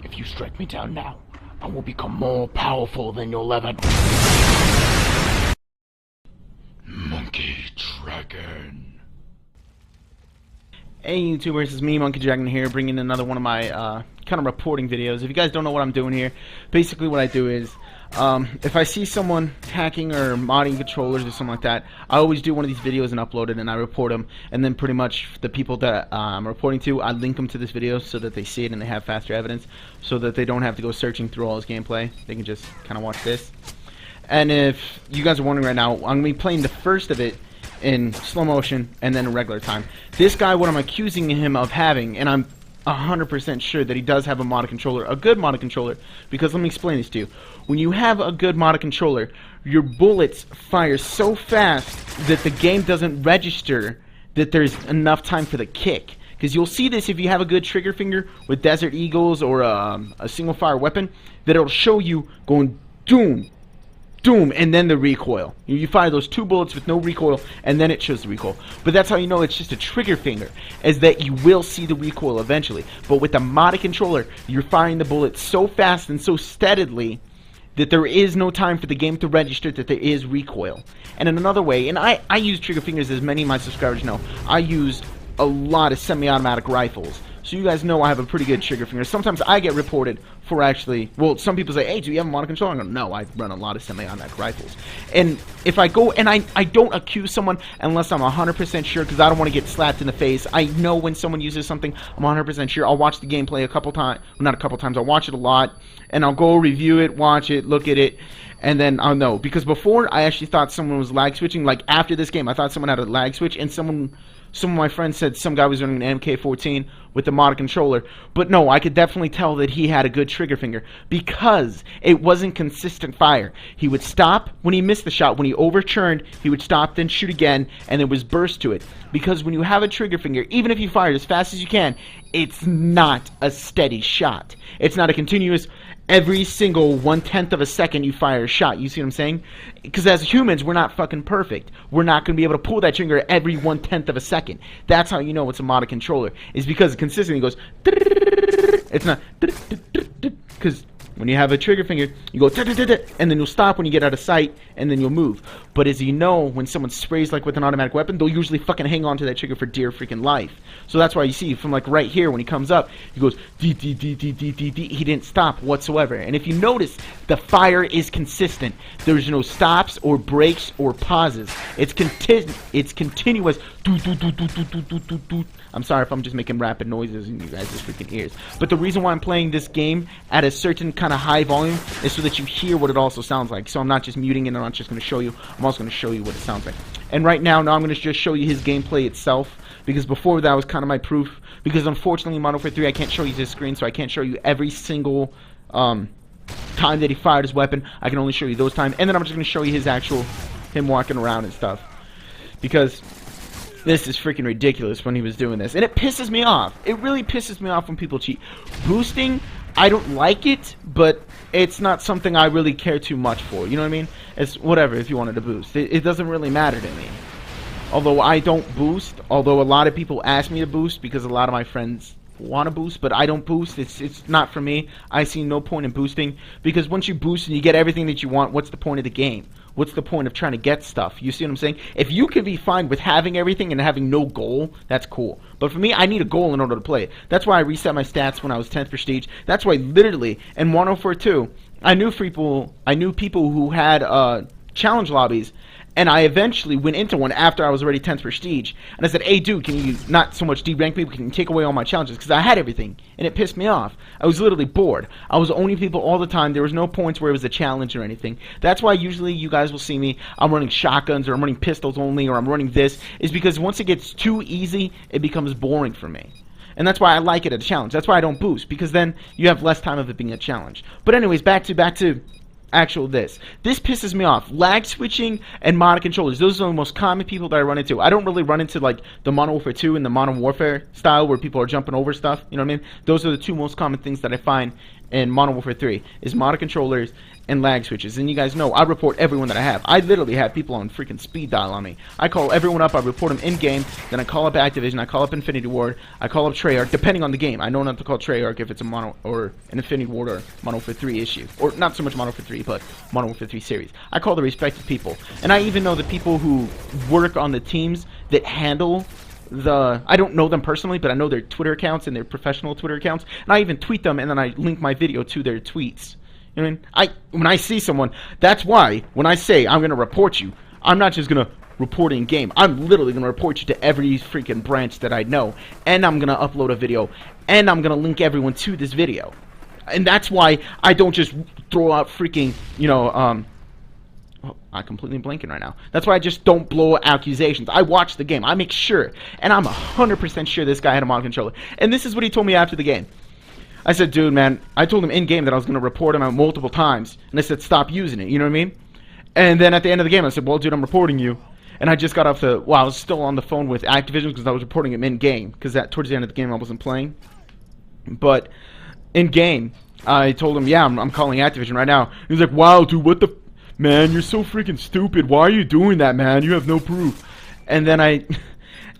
If you strike me down now, I will become more powerful than you'll ever. Monkey Dragon. Hey YouTubers, it's me, Monkey Dragon here, bringing another one of my kind of reporting videos. If you guys don't know what I'm doing here, basically what I do is, if I see someone hacking or modding controllers or something like that, I always do one of these videos and upload it, and I report them, and then pretty much the people that I'm reporting to, I link them to this video so that they see it and they have faster evidence, so that they don't have to go searching through all his gameplay. They can just kind of watch this. And if you guys are wondering right now, I'm going to be playing the first of it in slow motion and then in regular time. This guy, what I'm accusing him of having, and I'm 100% sure that he does have a modded controller, a good modded controller, because let me explain this to you. When you have a good modded controller, your bullets fire so fast that the game doesn't register that there's enough time for the kick. Because you'll see this if you have a good trigger finger with Desert Eagles or a single fire weapon, that it'll show you going doom, doom, and then the recoil. You fire those two bullets with no recoil, and then it shows the recoil. But that's how you know it's just a trigger finger, is that you will see the recoil eventually. But with the modded controller, you're firing the bullets so fast and so steadily that there is no time for the game to register that there is recoil. And in another way, and I use trigger fingers, as many of my subscribers know, I use a lot of semi-automatic rifles. So you guys know I have a pretty good trigger finger. Sometimes I get reported for actually, well, some people say, hey, do you have a modded controller? I go, no, I run a lot of semi-automatic rifles. And if I go, and I don't accuse someone unless I'm 100% sure, because I don't want to get slapped in the face. I know when someone uses something, I'm 100% sure. I'll watch the gameplay a couple times, well, not a couple times, I'll watch it a lot, and I'll go review it, watch it, look at it, and then I'll know. Because before, I actually thought someone was lag switching. Like, after this game, I thought someone had a lag switch, and some of my friends said some guy was running an MK14 with the modded controller. But no, I could definitely tell that he had a good trigger finger because it wasn't consistent fire. He would stop when he missed the shot. When he overturned, he would stop, then shoot again, and there was burst to it. Because when you have a trigger finger, even if you fire as fast as you can, it's not a steady shot. It's not a continuous, every single 1/10 of a second you fire a shot. You see what I'm saying? Because as humans, we're not fucking perfect. We're not going to be able to pull that trigger every 1/10 of a second. That's how you know it's a modded controller. Is because it consistently goes. It's not. Because when you have a trigger finger, you go, and then you'll stop when you get out of sight, and then you'll move. But as you know, when someone sprays like with an automatic weapon, they'll usually fucking hang on to that trigger for dear freaking life. So that's why you see from like right here when he comes up, he goes D. He didn't stop whatsoever. And if you notice, the fire is consistent. There's no stops or breaks or pauses. It's continuous. I'm sorry if I'm just making rapid noises in you guys' freaking ears. But the reason why I'm playing this game at a certain kind of high volume is so that you hear what it also sounds like. So I'm not just muting it, and I'm not just going to show you. I'm also going to show you what it sounds like. And right now I'm going to just show you his gameplay itself, because before that was kind of my proof. Because unfortunately in Modern Warfare 3 I can't show you his screen, so I can't show you every single time that he fired his weapon. I can only show you those times. And then I'm just going to show you his actual, him walking around and stuff. Because this is freaking ridiculous when he was doing this. And it pisses me off. It really pisses me off when people cheat. Boosting, I don't like it, but it's not something I really care too much for. You know what I mean? It's whatever if you wanted to boost. It doesn't really matter to me. Although I don't boost. Although a lot of people ask me to boost because a lot of my friends want to boost, but I don't boost. It's not for me. I see no point in boosting, because once you boost and you get everything that you want, what's the point of the game? What's the point of trying to get stuff? You see what I'm saying? If you can be fine with having everything and having no goal, that's cool. But for me, I need a goal in order to play it. That's why I reset my stats when I was 10th prestige. That's why literally in 104.2, I knew people who had challenge lobbies, and I eventually went into one after I was already 10th prestige, and I said, hey dude, can you not so much de-rank me, but can you take away all my challenges, because I had everything, and it pissed me off. I was literally bored. I was owning people all the time. There was no points where it was a challenge or anything. That's why usually you guys will see me, I'm running shotguns, or I'm running pistols only, or I'm running this, is because once it gets too easy, it becomes boring for me. And that's why I like it as a challenge. That's why I don't boost, because then you have less time of it being a challenge. But anyways, back to actual this. This pisses me off. Lag switching and modded controllers. Those are the most common people that I run into. I don't really run into like the Modern Warfare 2 and the Modern Warfare style where people are jumping over stuff. You know what I mean? Those are the two most common things that I find in Modern Warfare 3 is modded controllers and lag switches. And you guys know I report everyone that I have. I literally have people on freaking speed dial on me. I call everyone up, I report them in game, then I call up Activision, I call up Infinity Ward, I call up Treyarch, depending on the game. I know not to call Treyarch if it's a Mono or an Infinity Ward or Modern Warfare 3 issue, or not so much Modern Warfare 3, but Modern Warfare 3 series. I call the respective people, and I even know the people who work on the teams that handle I don't know them personally, but I know their Twitter accounts and their professional Twitter accounts, and I even tweet them, and then I link my video to their tweets. You know what I mean? When I see someone, that's why when I say I'm going to report you, I'm not just going to report in game. I'm literally going to report you to every freaking branch that I know, and I'm going to upload a video, and I'm going to link everyone to this video. And that's why I don't just throw out freaking, I'm completely blanking right now. That's why I just don't blow accusations. I watch the game. I make sure. And I'm 100% sure this guy had a mod controller. And this is what he told me after the game. I said, dude, man, I told him in-game that I was going to report him out multiple times. And I said, stop using it. You know what I mean? And then at the end of the game, I said, well, dude, I'm reporting you. And I just got off I was still on the phone with Activision because I was reporting him in-game. Because towards the end of the game, I wasn't playing. But in-game, I told him, yeah, I'm calling Activision right now. He was like, wow, dude, what the... Man, you're so freaking stupid. Why are you doing that, man? You have no proof. And then I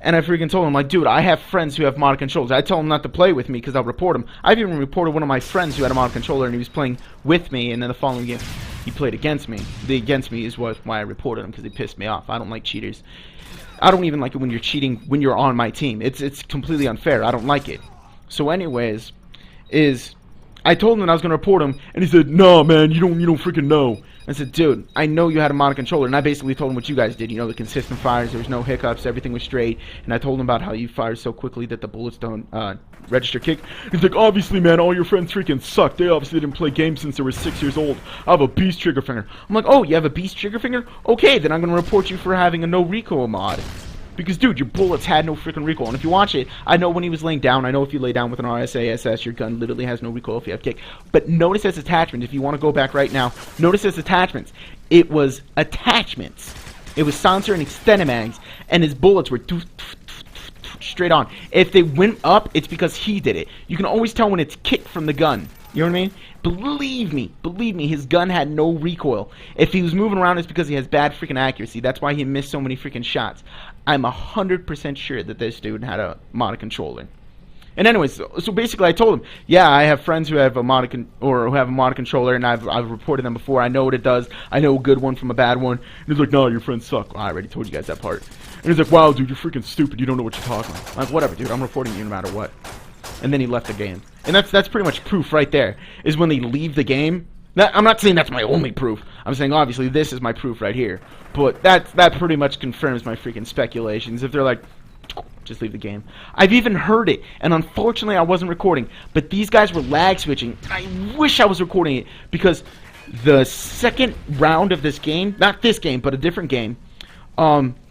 freaking told him, like, dude, I have friends who have modded controllers. I tell them not to play with me because I'll report them. I've even reported one of my friends who had a modded controller and he was playing with me, and then the following game he played against me. The against me is why I reported him, because he pissed me off. I don't like cheaters. I don't even like it when you're cheating when you're on my team. It's completely unfair. I don't like it. So anyways, I told him that I was going to report him, and he said, no, man, you don't freaking know. I said, dude, I know you had a modded controller, and I basically told him what you guys did. You know, the consistent fires, there was no hiccups, everything was straight, and I told him about how you fire so quickly that the bullets don't register kick. He's like, obviously, man, all your friends freaking suck. They obviously didn't play games since they were 6 years old. I have a beast trigger finger. I'm like, oh, you have a beast trigger finger? Okay, then I'm going to report you for having a no recoil mod. Because, dude, your bullets had no freaking recoil. And if you watch it, I know when he was laying down, I know if you lay down with an RSASS, your gun literally has no recoil if you have kick. But notice his attachment. If you want to go back right now, notice his attachments. It was attachments. It was silencer and extended mags, and his bullets were straight on. If they went up, it's because he did it. You can always tell when it's kicked from the gun. You know what I mean? Believe me, his gun had no recoil. If he was moving around, it's because he has bad freaking accuracy. That's why he missed so many freaking shots. I'm 100% sure that this dude had a modded controller. And anyways, so basically I told him, yeah, I have friends who have a modded controller, and I've reported them before. I know what it does. I know a good one from a bad one. And he's like, no, your friends suck. Well, I already told you guys that part. And he's like, wow, dude, you're freaking stupid. You don't know what you're talking about. I'm like, whatever, dude. I'm reporting you no matter what. And then he left the game. And that's pretty much proof right there, is when they leave the game. I'm not saying that's my only proof. I'm saying, obviously, this is my proof right here. But that pretty much confirms my freaking speculations. If they're like, just leave the game. I've even heard it, and unfortunately I wasn't recording, but these guys were lag switching. I wish I was recording it, because the second round of this game, not this game, but a different game,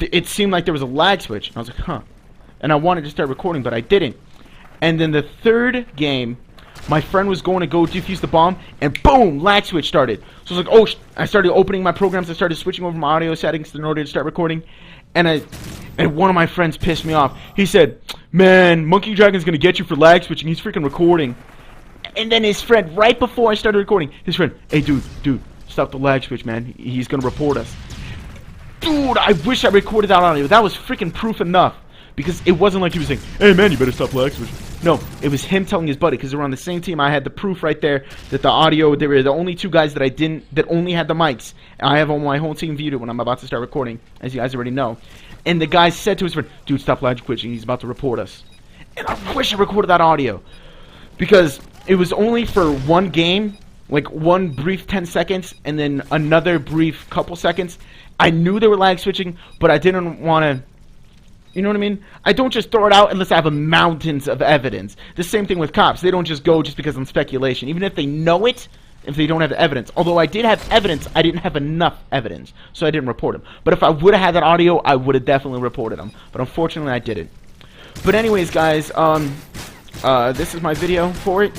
it seemed like there was a lag switch. And I was like, huh. And I wanted to start recording, but I didn't. And then the third game, my friend was going to go defuse the bomb, and boom, lag switch started. So I was like, oh, I started opening my programs, I started switching over my audio settings in order to start recording, and one of my friends pissed me off. He said, man, Monkey Dragon's gonna get you for lag switching, he's freaking recording. And then his friend, right before I started recording, his friend, hey dude, stop the lag switch, man, he's gonna report us. Dude, I wish I recorded that audio. That was freaking proof enough. Because it wasn't like he was saying, hey man, you better stop lag switching. No, it was him telling his buddy, because they were on the same team. I had the proof right there that the audio, they were the only two guys that only had the mics. I have my whole team viewed it when I'm about to start recording, as you guys already know. And the guy said to his friend, dude, stop lag switching, he's about to report us. And I wish I recorded that audio. Because it was only for one game, like one brief 10 seconds, and then another brief couple seconds. I knew they were lag switching, but I didn't want to... You know what I mean? I don't just throw it out unless I have mountains of evidence. The same thing with cops. They don't just go just because I'm speculation. Even if they know it, if they don't have evidence. Although I did have evidence, I didn't have enough evidence. So I didn't report them. But if I would have had that audio, I would have definitely reported them. But unfortunately, I didn't. But anyways, guys, this is my video for it.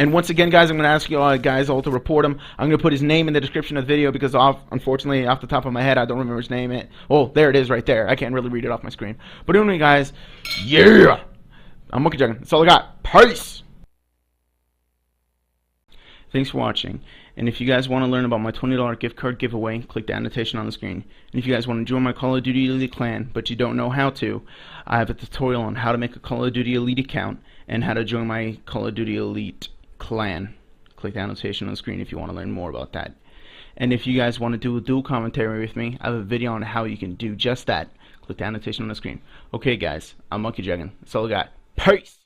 And once again, guys, I'm going to ask you guys all to report him. I'm going to put his name in the description of the video because, unfortunately, off the top of my head, I don't remember his name. Oh, there it is right there. I can't really read it off my screen. But anyway, guys, yeah! I'm Monkey Dragon. That's all I got. Peace! Thanks for watching. And if you guys want to learn about my $20 gift card giveaway, click the annotation on the screen. And if you guys want to join my Call of Duty Elite clan, but you don't know how to, I have a tutorial on how to make a Call of Duty Elite account and how to join my Call of Duty Elite clan. Click the annotation on the screen if you want to learn more about that. And if you guys want to do a dual commentary with me, I have a video on how you can do just that. Click the annotation on the screen. Okay, guys, I'm Monkey Dragon. That's all I got. Peace!